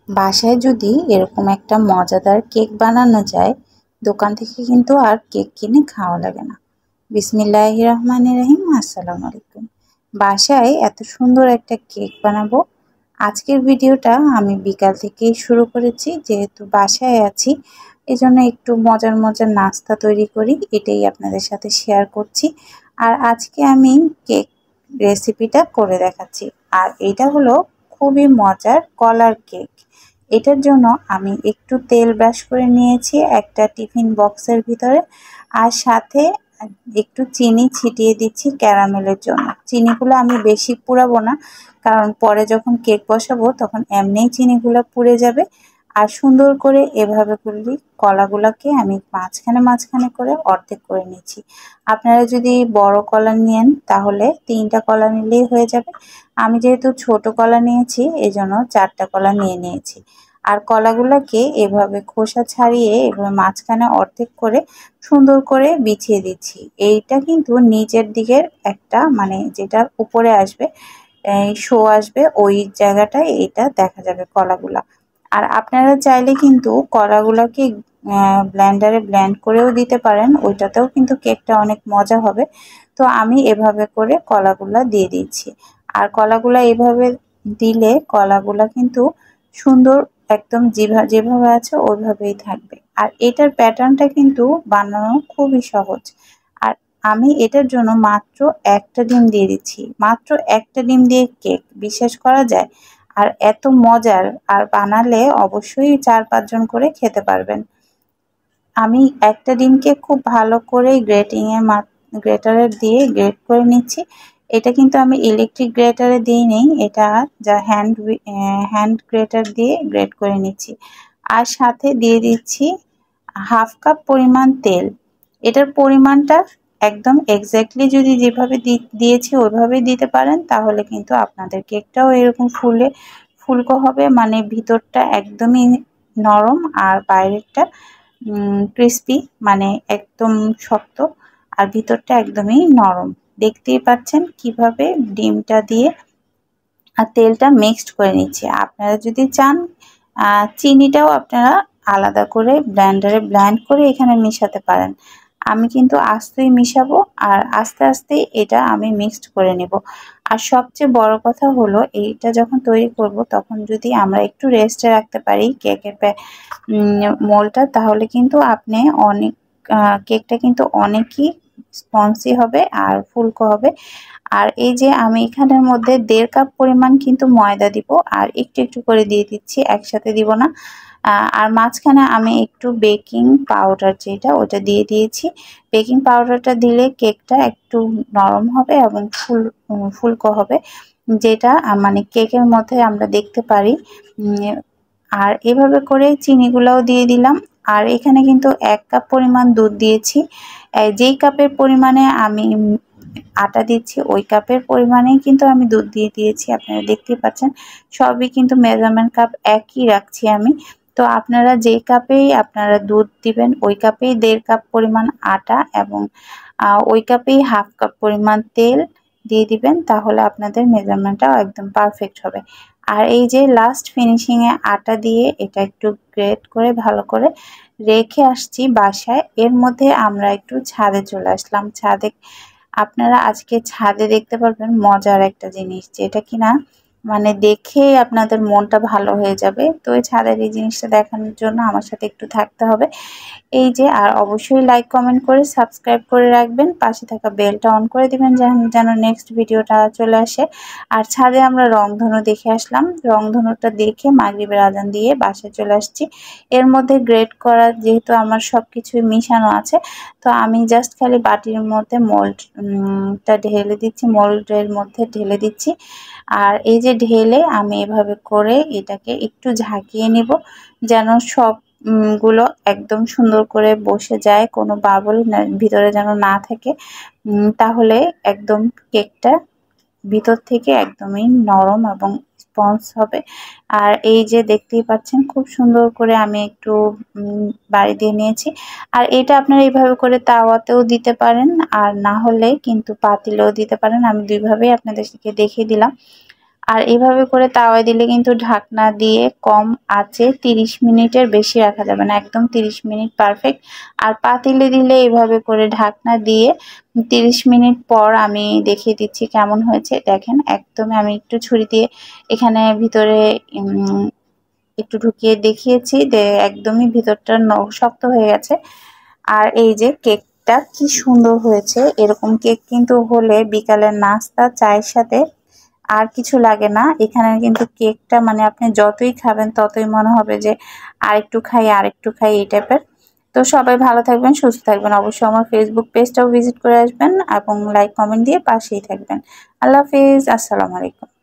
বাসায় যদি এরকম একটা মজাদার কেক বানানো যায়, দোকান থেকে কিন্তু আর কেক কিনে খাওয়া লাগে না। বিসমিল্লাহির রহমানির রহিম। আসসালামু আলাইকুম। বাসায় এত সুন্দর একটা কেক বানাবো। আজকের ভিডিওটা আমি বিকাল থেকেই শুরু করেছি, যেহেতু বাসায় আছি এজন্য একটু মজার মজার নাস্তা তৈরি করি, এটাই আপনাদের সাথে শেয়ার করছি। আর আজকে আমি কেক রেসিপিটা করে দেখাচ্ছি। আর এটা হলো খুবই মজার কলার কেক। এটার জন্য আমি একটু তেল ব্রাশ করে নিয়েছি একটা টিফিন বক্সের ভিতরে, আর সাথে একটু চিনি ছিটিয়ে দিচ্ছি ক্যারামেলের জন্য। চিনিগুলো আমি বেশি পুড়াবো না, কারণ পরে যখন কেক বসাবো তখন এমনিই চিনিগুলো পুড়ে যাবে। আর সুন্দর করে এভাবে করলে কলাগুলোকে আমি মাঝখানে করে অর্ধেক করে নিচ্ছি। আপনারা যদি বড় কলা নেন তাহলে 3টা কলা নিলেই হয়ে যাবে। আমি যেহেতু ছোট কলা নিয়েছি এজন্য 4টা কলা নিয়েছি। আর কলাগুলোকে এভাবে খোসা ছাড়িয়ে এভাবে মাঝখানে অর্ধেক করে সুন্দর করে বিছিয়ে দিচ্ছি। এইটা কিন্তু নিচের দিকের একটা মানে যেটা উপরে আসবে, শো আসবে, ওই জায়গাটায় এটা দেখা যাবে কলাগুলা। আর আপনারা চাইলে কিন্তু কলাগুলাকে ব্লেন্ডারে ব্লেন্ড করেও দিতে পারেন, ওইটাতেও কিন্তু কেকটা অনেক মজা হবে। তো আমি এভাবে করে কলাগুলা দিয়ে দিচ্ছি। আর কলাগুলা এভাবে দিলে কলাগুলা কিন্তু সুন্দর একদম যেভাবে আছে ওইভাবেই থাকবে। আর এটার প্যাটার্নটা কিন্তু বানানো খুবই সহজ। আর আমি এটার জন্য মাত্র একটা ডিম দিয়ে দিচ্ছি। মাত্র একটা ডিম দিয়ে কেক, বিশ্বাস করা যায়? আর এত মজার, আর বানালে অবশ্যই 4-5 জন করে খেতে পারবেন। আমি একটা ডিমকে খুব ভালো করে গ্রেটারে দিয়ে গ্রেট করে নিচ্ছি। এটা কিন্তু আমি ইলেকট্রিক গ্রেটারে দিই নেই, এটা যা হ্যান্ড গ্রেটার দিয়ে গ্রেট করে নিচ্ছি। আর সাথে দিয়ে দিচ্ছি 1/2 কাপ পরিমাণ তেল। এটার পরিমাণটা একদম এক্স্যাক্টলি যদি যেভাবে দিয়েছি ওইভাবেই দিতে পারেন, তাহলে কিন্তু আপনাদের কেকটাও এরকম ফুলকো হবে, মানে ভিতরটা একদমই নরম আর বাইরেরটা ক্রিস্পি, মানে একদম শক্ত, আর ভিতরটা একদমই নরম। দেখতেই পাচ্ছেন কিভাবে ডিমটা দিয়ে আর তেলটা মিক্সড করে নিচ্ছি। আপনারা যদি চান চিনিটাও আপনারা আলাদা করে ব্লেন্ডারে ব্লেন্ড করে এখানে মিশাতে পারেন। আমি কিন্তু আস্তেই মিশাবো, আর আস্তে আস্তে এটা আমি মিক্সড করে নেব। আর সবচেয়ে বড় কথা হলো এইটা যখন তৈরি করব তখন যদি আমরা একটু রেস্টে রাখতে পারি কেকের মোলটা, তাহলে কিন্তু আপনি অনেক কেকটা কিন্তু অনেকই স্পঞ্জি হবে আর ফুলকো হবে। আর এই যে আমি এখানের মধ্যে 1.5 কাপ পরিমাণ কিন্তু ময়দা দিব, আর একটু একটু করে দিয়ে দিচ্ছি, একসাথে দিব না। আর মাঝখানে আমি একটু বেকিং পাউডার যেটা ওটা দিয়ে দিয়েছি। বেকিং পাউডারটা দিলে কেকটা একটু নরম হবে এবং ফুলকো হবে, যেটা মানে কেকের মধ্যে আমরা দেখতে পারি। আর এভাবে করে চিনিগুলাও দিয়ে দিলাম। আর এখানে কিন্তু 1 কাপ পরিমাণ দুধ দিয়েছি। যেই কাপের পরিমাণে আমি আটা দিচ্ছি ওই কাপের পরিমাণেই কিন্তু আমি দুধ দিয়ে দিয়েছি। আপনারা দেখতেই পাচ্ছেন সবই কিন্তু মেজারমেন্ট কাপ একই রাখছি আমি। তো আপনারা যেই কাপেই আপনারা দুধ দিবেন ওই কাপেই 1.5 কাপ পরিমাণ আটা এবং ওই কাপেই 1/2 কাপ পরিমাণ তেল দিয়ে দিবেন, তাহলে আপনাদের মেজারমেন্টটাও একদম পারফেক্ট হবে। আর এই যে লাস্ট ফিনিশিংয়ে আটা দিয়ে এটা একটু গ্রেট করে ভালো করে রেখে আসছি বাসায়। এর মধ্যে আমরা একটু ছাদে চলে আসলাম। আপনারা আজকে ছাদে দেখতে পারবেন মজার একটা জিনিস, যেটা কিনা মানে দেখে আপনাদের মনটা ভালো হয়ে যাবে। তো এই ছাদের এই জিনিসটা দেখানোর জন্য আমার সাথে একটু থাকতে হবে। এই যে, আর অবশ্যই লাইক কমেন্ট করে সাবস্ক্রাইব করে রাখবেন, পাশে থাকা বেলটা অন করে দিবেন যেন নেক্সট ভিডিওটা চলে আসে। আর ছাদে আমরা রংধনু দেখে আসলাম। রংধনুটা দেখে মাগরিবের আজান দিয়ে বাসায় চলে আসছি। এর মধ্যে গ্রেট করা যেহেতু আমার সবকিছুই মিশানো আছে, তো আমি জাস্ট খালি বাটির মধ্যে মোল্ডটা ঢেলে দিচ্ছি, মোল্ডের মধ্যে ঢেলে দিচ্ছি। আর এই যে ঢেলে আমি এভাবে করে এটাকে একটু ঝাঁকিয়ে নিব, যেন সব গুলো একদম সুন্দর করে বসে যায়, কোনো বাবল ভিতরে যেন না থাকে। তাহলে একদম কেকটা ভিতর থেকে একদমই নরম এবং স্পঞ্জ হবে। আর এই যে দেখতেই পাচ্ছেন খুব সুন্দর করে আমি একটু বাড়ি দিয়ে নিয়েছি। আর এটা আপনারা এইভাবে করে তাওয়াতেও দিতে পারেন, আর না হলে কিন্তু পাতিলেও দিতে পারেন। আমি দুইভাবেই আপনাদেরকে দেখিয়ে দিলাম। আর এইভাবে করে তাওয়ায় দিলে কিন্তু ঢাকনা দিয়ে কম আঁচে 30 মিনিটের বেশি রাখা যাবে না, একদম 30 মিনিট পারফেক্ট। আর পাতিলে দিলে এইভাবে করে ঢাকনা দিয়ে 30 মিনিট পর আমি দেখিয়ে দিচ্ছি কেমন হয়েছে। দেখেন একদমই আমি একটু ছুরি দিয়ে এখানে ভিতরে একটু ঢুকিয়ে দেখিয়েছি, একদমই ভিতরটা শক্ত হয়ে গেছে। আর এই যে কেকটা কি সুন্দর হয়েছে, এরকম কেক কিন্তু হলে বিকালের নাস্তা চায়ের সাথে আর কিছু লাগে না। এখানে কিন্তু কেকটা মানে আপনি যতই খাবেন ততই মনে হবে যে আরেকটু খাই আরেকটু খাই এই টাইপের। তো সবাই ভালো থাকবেন, সুস্থ থাকবেন। অবশ্যই আমার ফেসবুক পেজটাও ভিজিট করে আসবেন এবং লাইক কমেন্ট দিয়ে পাশেই থাকবেন। আল্লাহ হাফিজ, আসসালামু আলাইকুম।